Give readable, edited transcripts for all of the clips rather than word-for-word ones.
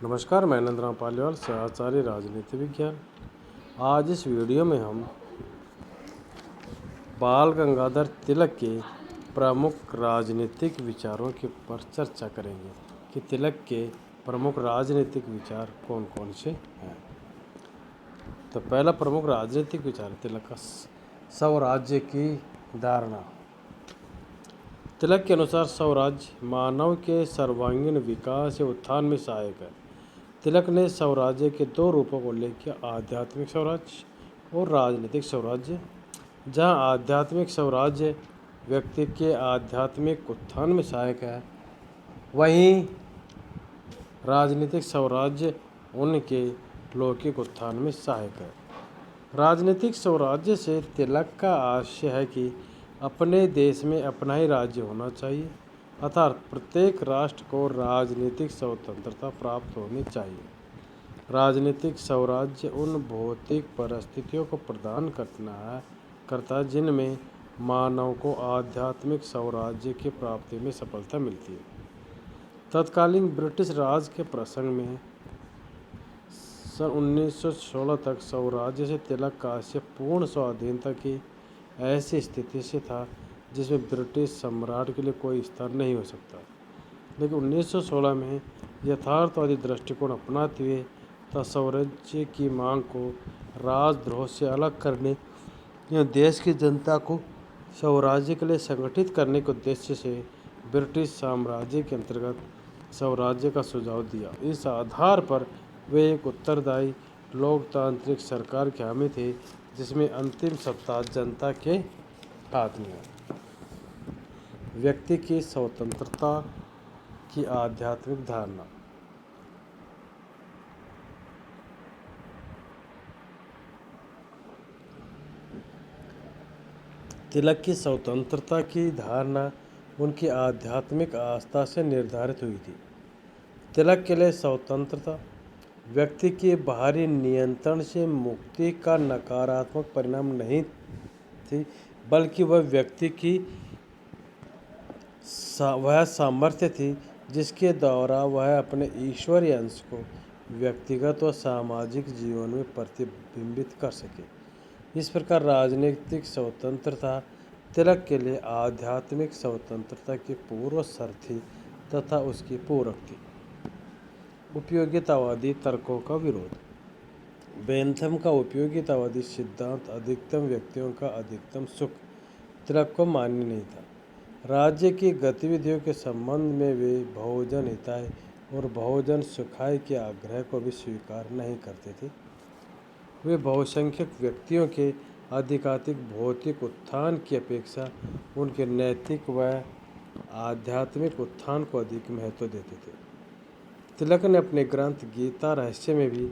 नमस्कार, मैं नंदराम पालीवाल, सहचार्य राजनीति विज्ञान। आज इस वीडियो में हम बाल गंगाधर तिलक के प्रमुख राजनीतिक विचारों के पर चर्चा करेंगे कि तिलक के प्रमुख राजनीतिक विचार कौन कौन से हैं। तो पहला प्रमुख राजनीतिक विचार तिलक का स्वराज्य की धारणा। तिलक के अनुसार स्वराज्य मानव के सर्वांगीण विकास या उत्थान में सहायक है। तिलक ने स्वराज्य के दो रूपों को उल्लेख किया, आध्यात्मिक स्वराज्य और राजनीतिक स्वराज्य। जहां आध्यात्मिक स्वराज्य व्यक्ति के आध्यात्मिक उत्थान में सहायक है, वहीं राजनीतिक स्वराज्य उनके लौकिक उत्थान में सहायक है। राजनीतिक स्वराज्य से तिलक का आशय है कि अपने देश में अपना ही राज्य होना चाहिए, अर्थात प्रत्येक राष्ट्र को राजनीतिक स्वतंत्रता प्राप्त होनी चाहिए। राजनीतिक स्वराज्य उन भौतिक परिस्थितियों को प्रदान करता है जिनमें मानव को आध्यात्मिक स्वराज्य की प्राप्ति में सफलता मिलती है। तत्कालीन ब्रिटिश राज के प्रसंग में सन 1916 तक स्वराज्य से तिलक का आशय पूर्ण स्वाधीनता की ऐसी स्थिति से था जिसमें ब्रिटिश सम्राट के लिए कोई स्थान नहीं हो सकता। लेकिन 1916 में यथार्थवादी दृष्टिकोण अपनाते हुए तथा स्वराज्य की मांग को राजद्रोह से अलग करने या देश की जनता को स्वराज्य के लिए संगठित करने के उद्देश्य से ब्रिटिश साम्राज्य के अंतर्गत स्वराज्य का सुझाव दिया। इस आधार पर वे एक उत्तरदायी लोकतांत्रिक सरकार के हामी थे जिसमें अंतिम सत्ता जनता के हाथ में है। व्यक्ति की स्वतंत्रता की आध्यात्मिक धारणा। तिलक की स्वतंत्रता की धारणा उनकी आध्यात्मिक आस्था से निर्धारित हुई थी। तिलक के लिए स्वतंत्रता व्यक्ति के बाहरी नियंत्रण से मुक्ति का नकारात्मक परिणाम नहीं थी, बल्कि वह व्यक्ति की वह सामर्थ्य थी जिसके द्वारा वह अपने ईश्वरीय अंश को व्यक्तिगत और सामाजिक जीवन में प्रतिबिंबित कर सके। इस प्रकार राजनीतिक स्वतंत्रता तिलक के लिए आध्यात्मिक स्वतंत्रता की पूर्व शर्त थी तथा उसकी पूरक थी। उपयोगितावादी तर्कों का विरोध। बेंथम का उपयोगितावादी सिद्धांत अधिकतम व्यक्तियों का अधिकतम सुख तिलक को मान्य नहीं था। राज्य की गतिविधियों के संबंध में वे बहुजन हिताय और बहुजन सुखाय के आग्रह को भी स्वीकार नहीं करते थे। वे बहुसंख्यक व्यक्तियों के आधिकारिक भौतिक उत्थान की अपेक्षा उनके नैतिक व आध्यात्मिक उत्थान को अधिक महत्व देते थे। तिलक ने अपने ग्रंथ गीता रहस्य में भी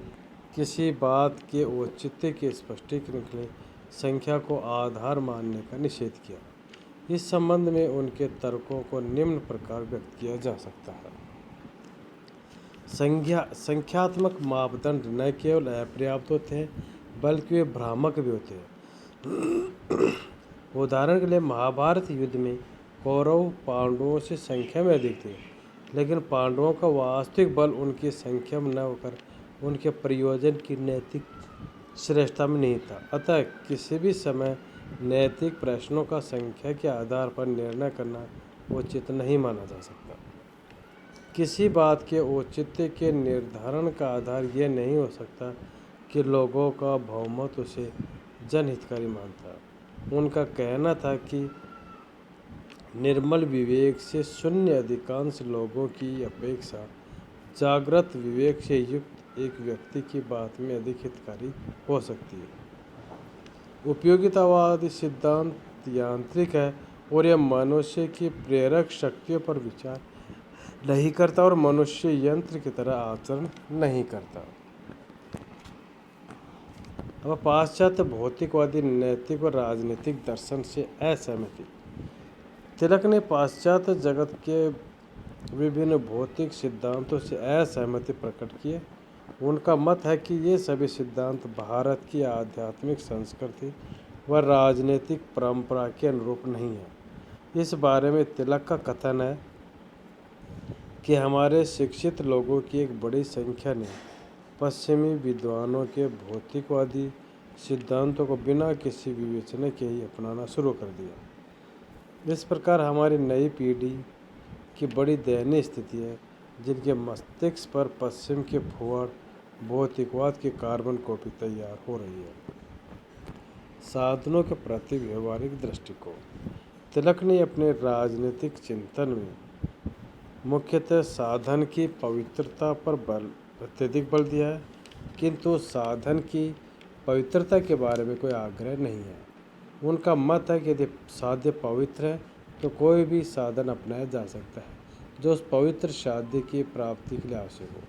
किसी बात के औचित्य के स्पष्टीकरण के लिए संख्या को आधार मानने का निषेध किया। इस संबंध में उनके तर्कों को निम्न प्रकार व्यक्त किया जा सकता है। संख्यात्मक मापदंड न केवल अपर्याप्त होते हैं बल्कि वे भ्रामक भी होते हैं। उदाहरण के लिए महाभारत युद्ध में कौरव पांडवों से संख्या में अधिक थे, लेकिन पांडवों का वास्तविक बल उनकी संख्या में न होकर उनके प्रयोजन की नैतिक श्रेष्ठता में नहीं था। अतः किसी भी समय नैतिक प्रश्नों का संख्या के आधार पर निर्णय करना उचित नहीं माना जा सकता। किसी बात के औचित्य के निर्धारण का आधार यह नहीं हो सकता कि लोगों का बहुमत उसे जनहितकारी मानता है। उनका कहना था कि निर्मल विवेक से शून्य अधिकांश लोगों की अपेक्षा जागृत विवेक से युक्त एक व्यक्ति की बात में अधिक हितकारी हो सकती है। उपयोगितावादी सिद्धांत यांत्रिक है और यह मनुष्य की प्रेरक शक्तियों पर विचार नहीं करता और मनुष्य यंत्र की तरह आचरण नहीं करता। अब पाश्चात्य भौतिकवादी नैतिक और राजनीतिक दर्शन से असहमति। तिलक ने पाश्चात्य जगत के विभिन्न भौतिक सिद्धांतों से असहमति प्रकट की। उनका मत है कि ये सभी सिद्धांत भारत की आध्यात्मिक संस्कृति व राजनीतिक परंपरा के अनुरूप नहीं है। इस बारे में तिलक का कथन है, कि हमारे शिक्षित लोगों की एक बड़ी संख्या ने पश्चिमी विद्वानों के भौतिकवादी सिद्धांतों को बिना किसी विवेचना के ही अपनाना शुरू कर दिया। इस प्रकार हमारी नई पीढ़ी की बड़ी दयनीय स्थिति है, जिनके मस्तिष्क पर पश्चिम के फुहार भौतिकवाद की कार्बन कॉपी तैयार हो रही है। साधनों के प्रति व्यवहारिक दृष्टिकोण। तिलक ने अपने राजनीतिक चिंतन में मुख्यतः साधन की पवित्रता पर अत्यधिक बल दिया है, किंतु साधन की पवित्रता के बारे में कोई आग्रह नहीं है। उनका मत है कि यदि साध्य पवित्र है तो कोई भी साधन अपनाया जा सकता है जो उस पवित्र साध्य की प्राप्ति के लिए आवश्यक हो।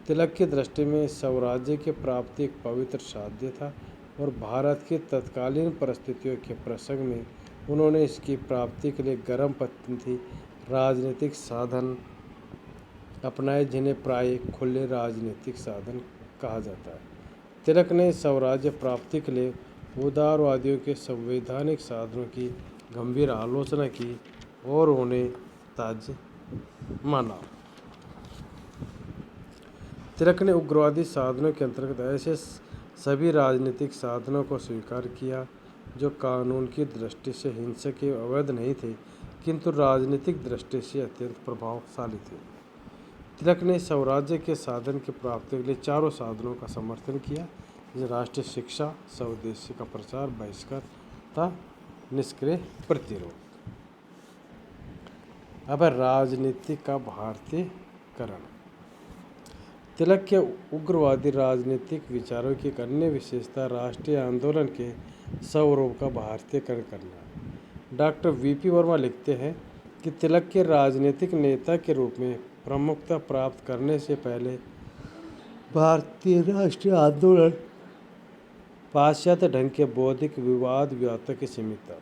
तिलक की दृष्टि में स्वराज्य की प्राप्ति एक पवित्र साध्य था और भारत की तत्कालीन परिस्थितियों के प्रसंग में उन्होंने इसकी प्राप्ति के लिए गर्मपंथी राजनीतिक साधन अपनाए, जिन्हें प्राय खुले राजनीतिक साधन कहा जाता है। तिलक ने स्वराज्य प्राप्ति के लिए उदारवादियों के संवैधानिक साधनों की गंभीर आलोचना की और उन्हें त्याज्य माना। तिलक ने उग्रवादी साधनों के अंतर्गत ऐसे सभी राजनीतिक साधनों को स्वीकार किया जो कानून की दृष्टि से हिंसक या अवैध नहीं थे, किंतु राजनीतिक दृष्टि से अत्यंत प्रभावशाली थे। तिलक ने स्वराज्य के साधन की प्राप्ति के लिए चारों साधनों का समर्थन किया, जैसे राष्ट्रीय शिक्षा, स्वदेशी का प्रचार, बहिष्कार तथा निष्क्रिय प्रतिरोध। अब राजनीति का भारतीयकरण। तिलक के उग्रवादी राजनीतिक विचारों की एक अन्य विशेषता राष्ट्रीय आंदोलन के स्वरूप का भारतीयकरण करना है। डॉक्टर वीपी वर्मा लिखते हैं कि तिलक के राजनीतिक नेता के रूप में प्रमुखता प्राप्त करने से पहले भारतीय राष्ट्रीय आंदोलन पाश्चात्य ढंग के बौद्धिक विवाद व्याप्त के सीमित था।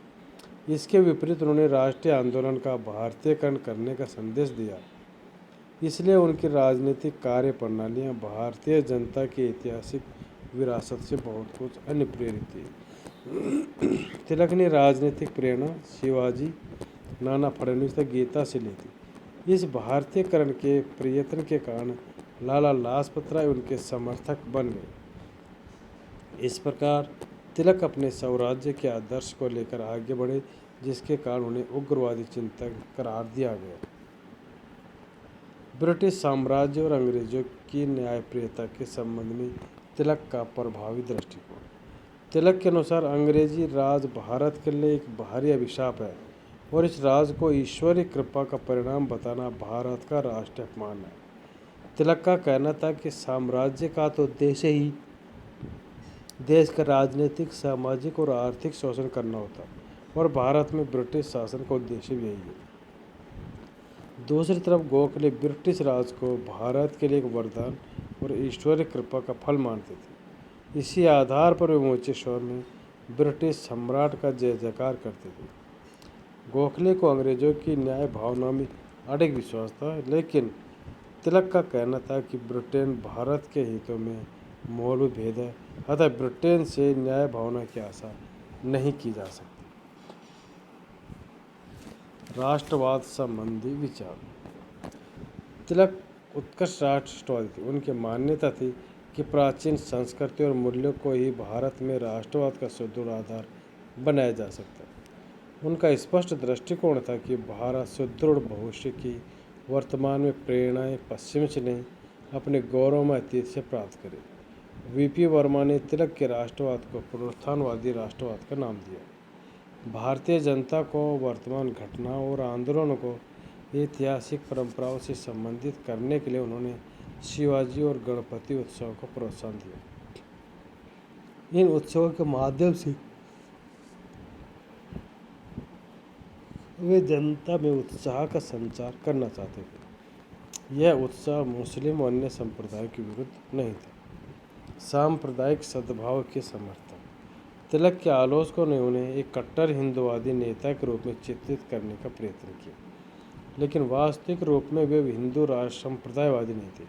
इसके विपरीत उन्होंने राष्ट्रीय आंदोलन का भारतीयकरण करने का संदेश दिया। इसलिए उनकी राजनीतिक कार्य प्रणालियाँ भारतीय जनता की ऐतिहासिक विरासत से बहुत कुछ अन्य प्रेरित थी। तिलक ने राजनीतिक प्रेरणा शिवाजी, नाना फडणवीस तथा गीता से ली थी। इस भारतीयकरण के प्रयत्न के कारण लाला लाजपत राय उनके समर्थक बन गए। इस प्रकार तिलक अपने स्वराज्य के आदर्श को लेकर आगे बढ़े, जिसके कारण उन्हें उग्रवादी चिंतक करार दिया गया। ब्रिटिश साम्राज्य और अंग्रेजों की न्यायप्रियता के संबंध में तिलक का प्रभावी दृष्टिकोण। तिलक के अनुसार अंग्रेजी राज भारत के लिए एक बाहरी अभिशाप है और इस राज को ईश्वरीय कृपा का परिणाम बताना भारत का राष्ट्रीय अपमान है। तिलक का कहना था कि साम्राज्य का तो उद्देश्य ही देश का राजनीतिक, सामाजिक और आर्थिक शोषण करना होता और भारत में ब्रिटिश शासन का उद्देश्य भी यही है। दूसरी तरफ गोखले ब्रिटिश राज को भारत के लिए एक वरदान और ईश्वरीय कृपा का फल मानते थे। इसी आधार पर वे ऊंचे स्वर में ब्रिटिश सम्राट का जय जयकार करते थे। गोखले को अंग्रेजों की न्याय भावना में अडिग विश्वास था, लेकिन तिलक का कहना था कि ब्रिटेन भारत के हितों में मौलिक भेद है, अतः ब्रिटेन से न्याय भावना की आशा नहीं की जा सकती। राष्ट्रवाद संबंधी विचार। तिलक उत्कृष्ट राष्ट्रवादी थे। उनकी मान्यता थी कि प्राचीन संस्कृति और मूल्यों को ही भारत में राष्ट्रवाद का सुदृढ़ आधार बनाया जा सकता है। उनका स्पष्ट दृष्टिकोण था कि भारत सुदृढ़ भविष्य की वर्तमान में प्रेरणाएं पश्चिम से नहीं, अपने गौरवमय अतीत से प्राप्त करे। वीपी वर्मा ने तिलक के राष्ट्रवाद को पुनरुत्थानवादी राष्ट्रवाद का नाम दिया। भारतीय जनता को वर्तमान घटनाओं और आंदोलनों को ऐतिहासिक परंपराओं से संबंधित करने के लिए उन्होंने शिवाजी और गणपति उत्सव को प्रोत्साहन दिया। इन उत्सवों के माध्यम से वे जनता में उत्साह का संचार करना चाहते थे। यह उत्साह मुस्लिम और अन्य संप्रदायों के विरुद्ध नहीं था। सांप्रदायिक सद्भाव के समर्थन। तिलक के आलोचकों ने उन्हें एक कट्टर हिंदुवादी नेता के रूप में चित्रित करने का प्रयत्न किया, लेकिन वास्तविक रूप में वे हिंदू राष्ट्र संप्रदायवादी नहीं थे।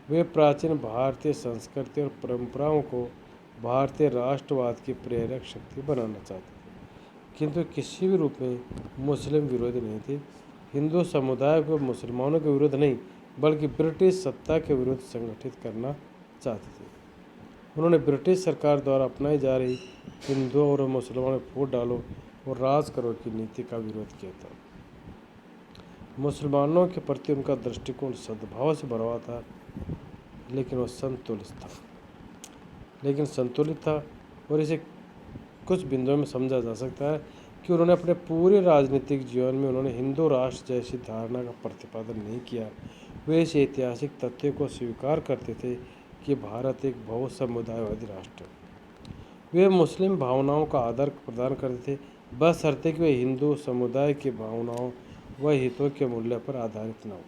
वे प्राचीन भारतीय संस्कृति और परंपराओं को भारतीय राष्ट्रवाद की प्रेरक शक्ति बनाना चाहते थे, किंतु किसी भी रूप में मुस्लिम विरोधी नहीं थे। हिंदू समुदाय को मुसलमानों के विरुद्ध नहीं बल्कि ब्रिटिश सत्ता के विरुद्ध संगठित करना चाहते थे। उन्होंने ब्रिटिश सरकार द्वारा अपनाई जा रही हिंदुओं और मुसलमानों पर वोट डालो और राज करो की नीति का विरोध किया था। मुसलमानों के प्रति उनका दृष्टिकोण सद्भाव से भरा हुआ था, लेकिन वह संतुलित था और इसे कुछ बिंदुओं में समझा जा सकता है कि उन्होंने अपने पूरे राजनीतिक जीवन में उन्होंने हिंदू राष्ट्र जैसी धारणा का प्रतिपादन नहीं किया। वे इस ऐतिहासिक तथ्य को स्वीकार करते थे कि भारत एक बहुसमुदायवादी राष्ट्र है। वे मुस्लिम भावनाओं का आदर प्रदान करते थे, बशर्ते कि वे हिंदू समुदाय की भावनाओं व हितों के मूल्य पर आधारित न हो।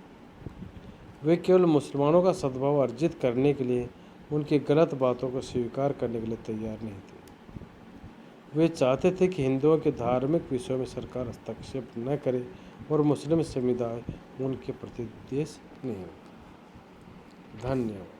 वे केवल मुसलमानों का सद्भाव अर्जित करने के लिए उनकी गलत बातों को स्वीकार करने के लिए तैयार नहीं थे। वे चाहते थे कि हिंदुओं के धार्मिक विषयों में सरकार हस्तक्षेप न करे और मुस्लिम समुदाय उनके प्रति द्वेष नहीं हो। धन्यवाद।